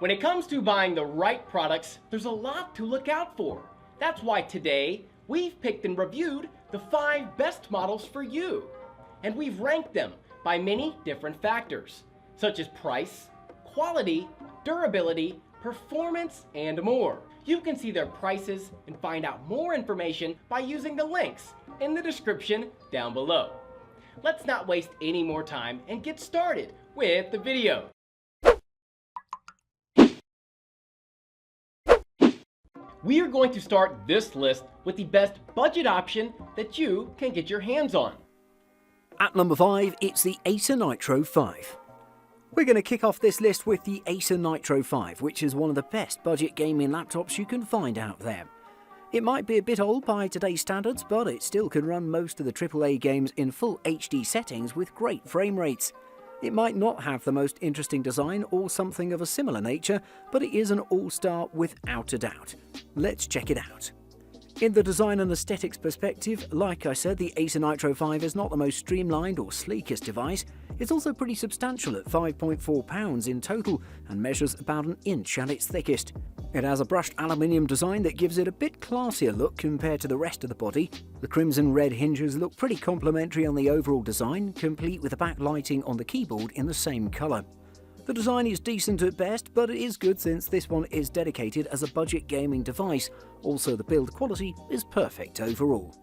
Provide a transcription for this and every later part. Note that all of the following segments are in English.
When it comes to buying the right products, there's a lot to look out for. That's why today, we've picked and reviewed the 5 best models for you. And we've ranked them by many different factors, such as price, quality, durability, performance, and more. You can see their prices and find out more information by using the links in the description down below. Let's not waste any more time and get started with the video. We are going to start this list with the best budget option that you can get your hands on. At number 5, it's the Acer Nitro 5. We're going to kick off this list with the Acer Nitro 5, which is one of the best budget gaming laptops you can find out there. It might be a bit old by today's standards, but it still can run most of the AAA games in full HD settings with great frame rates. It might not have the most interesting design or something of a similar nature, but it is an all-star without a doubt. Let's check it out. In the design and aesthetics perspective, like I said, the Acer Nitro 5 is not the most streamlined or sleekest device. It's also pretty substantial at 5.4 pounds in total and measures about an inch at its thickest. It has a brushed aluminium design that gives it a bit classier look compared to the rest of the body. The crimson red hinges look pretty complementary on the overall design, complete with the backlighting on the keyboard in the same colour. The design is decent at best, but it is good since this one is dedicated as a budget gaming device. Also, the build quality is perfect overall.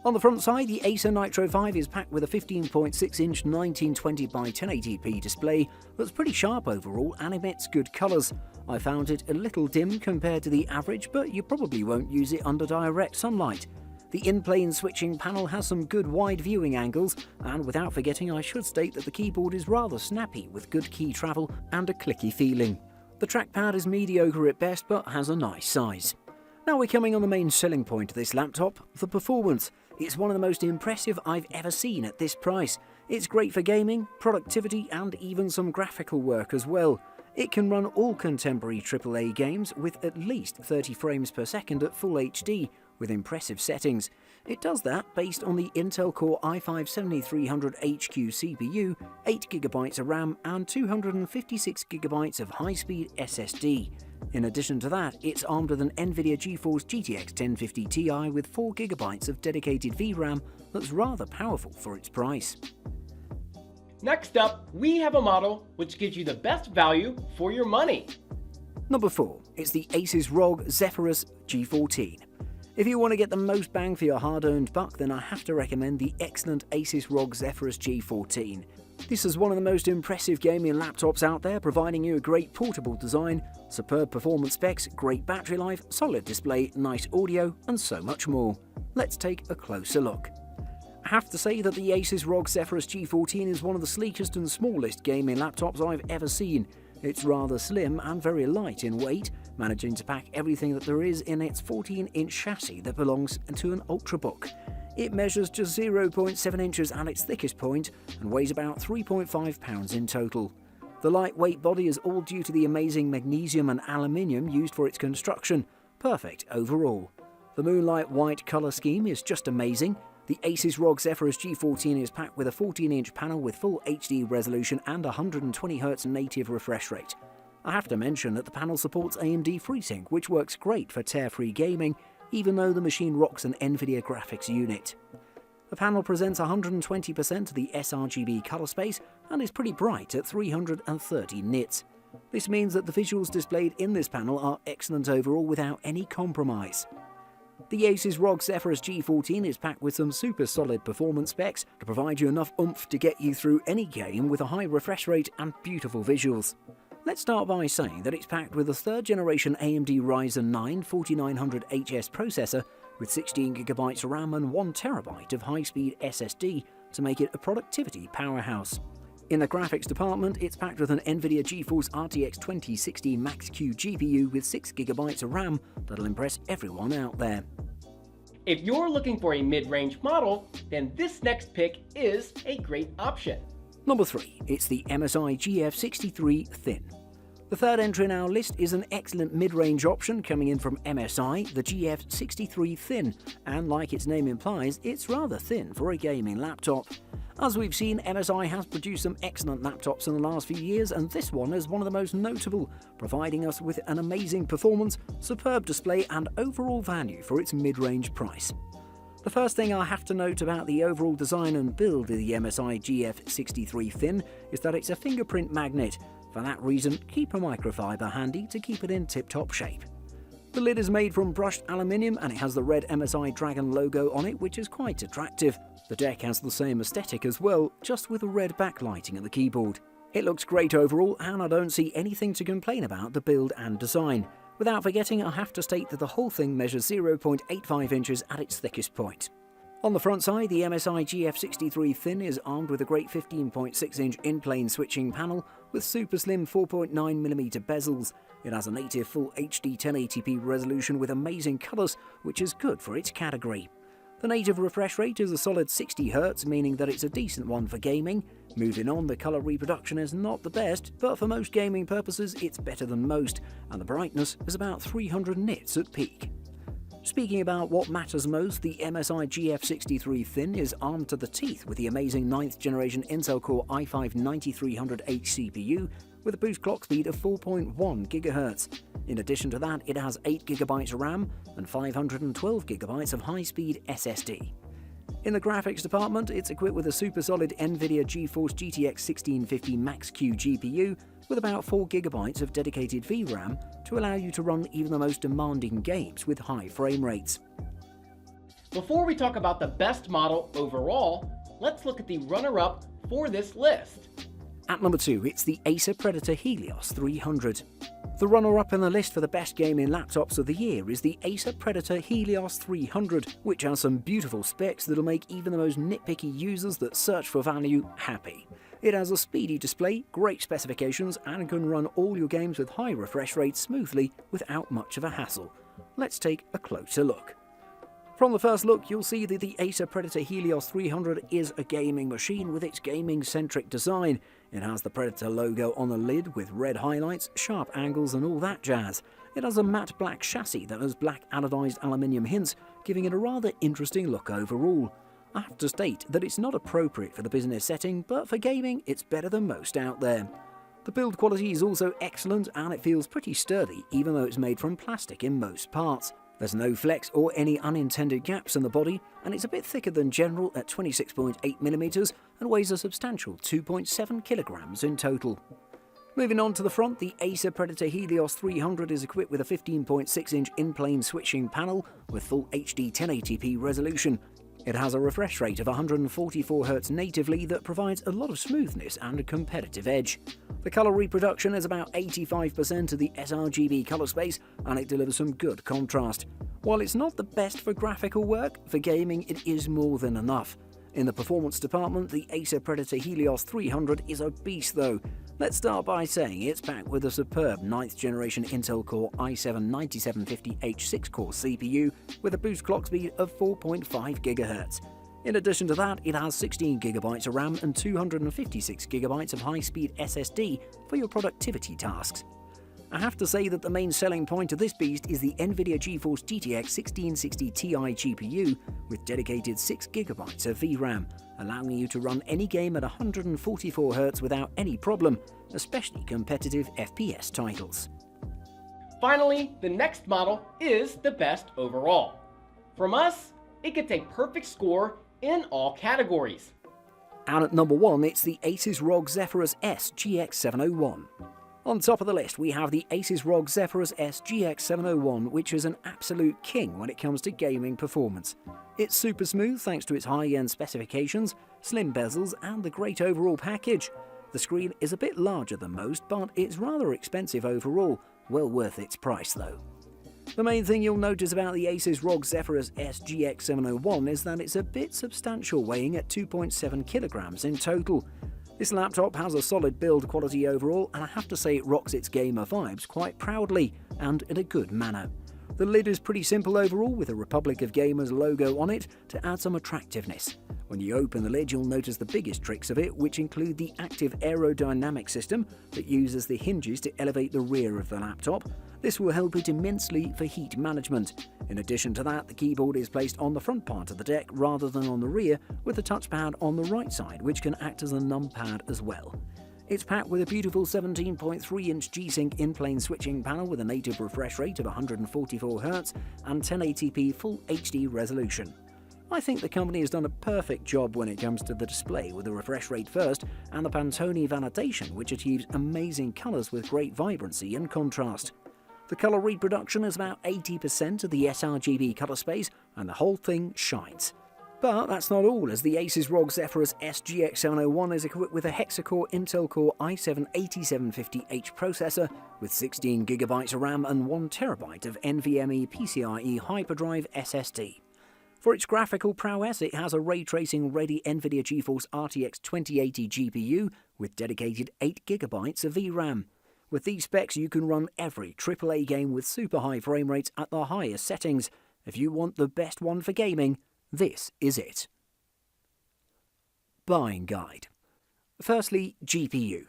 On the front side, the Acer Nitro 5 is packed with a 15.6-inch 1920 by 1080p display that's pretty sharp overall and emits good colours. I found it a little dim compared to the average, but you probably won't use it under direct sunlight. The in-plane switching panel has some good wide viewing angles, and without forgetting, I should state that the keyboard is rather snappy with good key travel and a clicky feeling. The trackpad is mediocre at best, but has a nice size. Now we're coming on the main selling point of this laptop, the performance. It's one of the most impressive I've ever seen at this price. It's great for gaming, productivity, and even some graphical work as well. It can run all contemporary AAA games with at least 30 frames per second at full HD, with impressive settings. It does that based on the Intel Core i5-7300HQ CPU, 8GB of RAM and 256GB of high-speed SSD. In addition to that, it's armed with an NVIDIA GeForce GTX 1050 Ti with 4GB of dedicated VRAM that's rather powerful for its price. Next up, we have a model which gives you the best value for your money. Number 4, it's the Asus ROG Zephyrus G14. If you want to get the most bang for your hard-earned buck, then I have to recommend the excellent Asus ROG Zephyrus G14. This is one of the most impressive gaming laptops out there, providing you a great portable design, superb performance specs, great battery life, solid display, nice audio, and so much more. Let's take a closer look. I have to say that the Asus ROG Zephyrus G14 is one of the sleekest and smallest gaming laptops I've ever seen. It's rather slim and very light in weight, managing to pack everything that there is in its 14-inch chassis that belongs to an Ultrabook. It measures just 0.7 inches at its thickest point and weighs about 3.5 pounds in total. The lightweight body is all due to the amazing magnesium and aluminium used for its construction. Perfect overall. The moonlight white colour scheme is just amazing. The Asus ROG Zephyrus G14 is packed with a 14-inch panel with full HD resolution and 120Hz native refresh rate. I have to mention that the panel supports AMD FreeSync, which works great for tear-free gaming, even though the machine rocks an NVIDIA graphics unit. The panel presents 120% of the sRGB color space and is pretty bright at 330 nits. This means that the visuals displayed in this panel are excellent overall without any compromise. The Asus ROG Zephyrus G14 is packed with some super solid performance specs to provide you enough oomph to get you through any game with a high refresh rate and beautiful visuals. Let's start by saying that it's packed with a 3rd generation AMD Ryzen 9 4900HS processor with 16GB RAM and 1TB of high-speed SSD to make it a productivity powerhouse. In the graphics department, it's packed with an NVIDIA GeForce RTX 2060 Max-Q GPU with 6GB of RAM that'll impress everyone out there. If you're looking for a mid-range model, then this next pick is a great option. Number 3, it's the MSI GF63 Thin. The third entry in our list is an excellent mid-range option coming in from MSI, the GF63 Thin, and like its name implies, it's rather thin for a gaming laptop. As we've seen, MSI has produced some excellent laptops in the last few years, and this one is one of the most notable, providing us with an amazing performance, superb display and overall value for its mid-range price. The first thing I have to note about the overall design and build of the MSI GF63 Thin is that it's a fingerprint magnet. For that reason, keep a microfiber handy to keep it in tip-top shape. The lid is made from brushed aluminium and it has the red MSI Dragon logo on it, which is quite attractive. The deck has the same aesthetic as well, just with a red backlighting at the keyboard. It looks great overall and I don't see anything to complain about the build and design. Without forgetting, I have to state that the whole thing measures 0.85 inches at its thickest point. On the front side, the MSI GF63 Thin is armed with a great 15.6-inch in-plane switching panel with super slim 4.9mm bezels. It has a native full HD 1080p resolution with amazing colours, which is good for its category. The native refresh rate is a solid 60Hz, meaning that it's a decent one for gaming. Moving on, the colour reproduction is not the best, but for most gaming purposes it's better than most, and the brightness is about 300 nits at peak. Speaking about what matters most, the MSI GF63 Thin is armed to the teeth with the amazing 9th generation Intel Core i5-9300H CPU with a boost clock speed of 4.1 GHz. In addition to that, it has 8GB RAM and 512GB of high-speed SSD. In the graphics department, it's equipped with a super solid NVIDIA GeForce GTX 1650 Max-Q GPU with about 4GB of dedicated VRAM to allow you to run even the most demanding games with high frame rates. Before we talk about the best model overall, let's look at the runner-up for this list. At number 2, it's the Acer Predator Helios 300. The runner-up in the list for the best gaming laptops of the year is the Acer Predator Helios 300, which has some beautiful specs that'll make even the most nitpicky users that search for value happy. It has a speedy display, great specifications, and can run all your games with high refresh rates smoothly without much of a hassle. Let's take a closer look. From the first look, you'll see that the Acer Predator Helios 300 is a gaming machine with its gaming-centric design. It has the Predator logo on the lid with red highlights, sharp angles and all that jazz. It has a matte black chassis that has black anodized aluminium hints, giving it a rather interesting look overall. I have to state that it's not appropriate for the business setting, but for gaming it's better than most out there. The build quality is also excellent and it feels pretty sturdy even though it's made from plastic in most parts. There's no flex or any unintended gaps in the body, and it's a bit thicker than general at 26.8mm and weighs a substantial 2.7 kilograms in total. Moving on to the front, the Acer Predator Helios 300 is equipped with a 15.6-inch in-plane switching panel with full HD 1080p resolution. It has a refresh rate of 144Hz natively that provides a lot of smoothness and a competitive edge. The colour reproduction is about 85% of the sRGB colour space and it delivers some good contrast. While it's not the best for graphical work, for gaming it is more than enough. In the performance department, the Acer Predator Helios 300 is a beast though. Let's start by saying it's packed with a superb 9th generation Intel Core i7-9750H 6-core CPU with a boost clock speed of 4.5 GHz. In addition to that, it has 16GB of RAM and 256GB of high-speed SSD for your productivity tasks. I have to say that the main selling point of this beast is the NVIDIA GeForce GTX 1660 Ti GPU with dedicated 6GB of VRAM, allowing you to run any game at 144Hz without any problem, especially competitive FPS titles. Finally, the next model is the best overall. From us, it gets a perfect score in all categories. Out at number 1, it's the Asus ROG Zephyrus S GX701. On top of the list, we have the Asus ROG Zephyrus S GX701, which is an absolute king when it comes to gaming performance. It's super smooth thanks to its high-end specifications, slim bezels, and the great overall package. The screen is a bit larger than most, but it's rather expensive overall, well worth its price though. The main thing you'll notice about the Asus ROG Zephyrus S GX701 is that it's a bit substantial, weighing at 2.7 kilograms in total. This laptop has a solid build quality overall, and I have to say it rocks its gamer vibes quite proudly and in a good manner. The lid is pretty simple overall with a Republic of Gamers logo on it to add some attractiveness. When you open the lid, you'll notice the biggest tricks of it, which include the active aerodynamic system that uses the hinges to elevate the rear of the laptop. This will help it immensely for heat management. In addition to that, the keyboard is placed on the front part of the deck rather than on the rear, with the touchpad on the right side, which can act as a numpad as well. It's packed with a beautiful 17.3-inch G-Sync in-plane switching panel with a native refresh rate of 144Hz and 1080p Full HD resolution. I think the company has done a perfect job when it comes to the display with the refresh rate first and the Pantone validation, which achieves amazing colours with great vibrancy and contrast. The colour reproduction is about 80% of the sRGB colour space and the whole thing shines. But that's not all, as the Asus ROG Zephyrus SGX701 is equipped with a hexa-core Intel Core i7-8750H processor with 16GB of RAM and 1TB of NVMe PCIe Hyperdrive SSD. For its graphical prowess, it has a ray-tracing-ready NVIDIA GeForce RTX 2080 GPU with dedicated 8GB of VRAM. With these specs, you can run every AAA game with super high frame rates at the highest settings. If you want the best one for gaming, this is it. Buying guide. Firstly, GPU.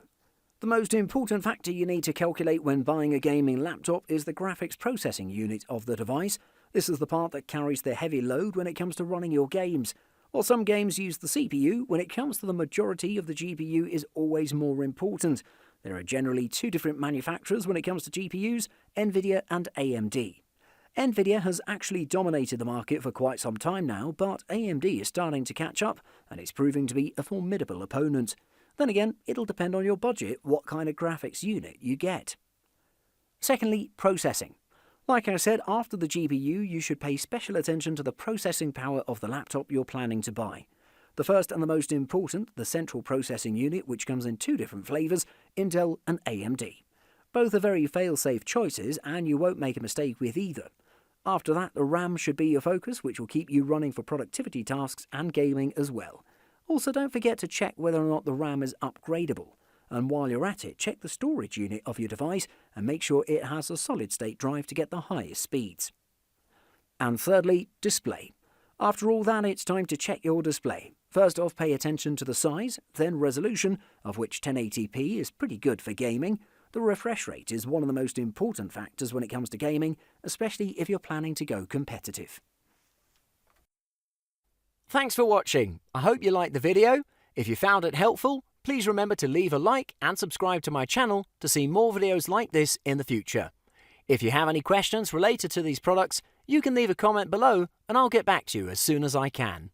The most important factor you need to calculate when buying a gaming laptop is the graphics processing unit of the device. This is the part that carries the heavy load when it comes to running your games. While some games use the CPU, when it comes to the majority of the GPU is always more important. There are generally two different manufacturers when it comes to GPUs, NVIDIA and AMD. NVIDIA has actually dominated the market for quite some time now, but AMD is starting to catch up and it's proving to be a formidable opponent. Then again, it'll depend on your budget what kind of graphics unit you get. Secondly, processing. Like I said, after the GPU, you should pay special attention to the processing power of the laptop you're planning to buy. The first and the most important, the central processing unit, which comes in two different flavours, Intel and AMD. Both are very fail-safe choices and you won't make a mistake with either. After that, the RAM should be your focus, which will keep you running for productivity tasks and gaming as well. Also, don't forget to check whether or not the RAM is upgradable. And while you're at it, check the storage unit of your device and make sure it has a solid-state drive to get the highest speeds. And thirdly, display. After all that, it's time to check your display. First off, pay attention to the size, then resolution, of which 1080p is pretty good for gaming. The refresh rate is one of the most important factors when it comes to gaming, especially if you're planning to go competitive. Thanks for watching. I hope you liked the video. If you found it helpful, please remember to leave a like and subscribe to my channel to see more videos like this in the future. If you have any questions related to these products, you can leave a comment below and I'll get back to you as soon as I can.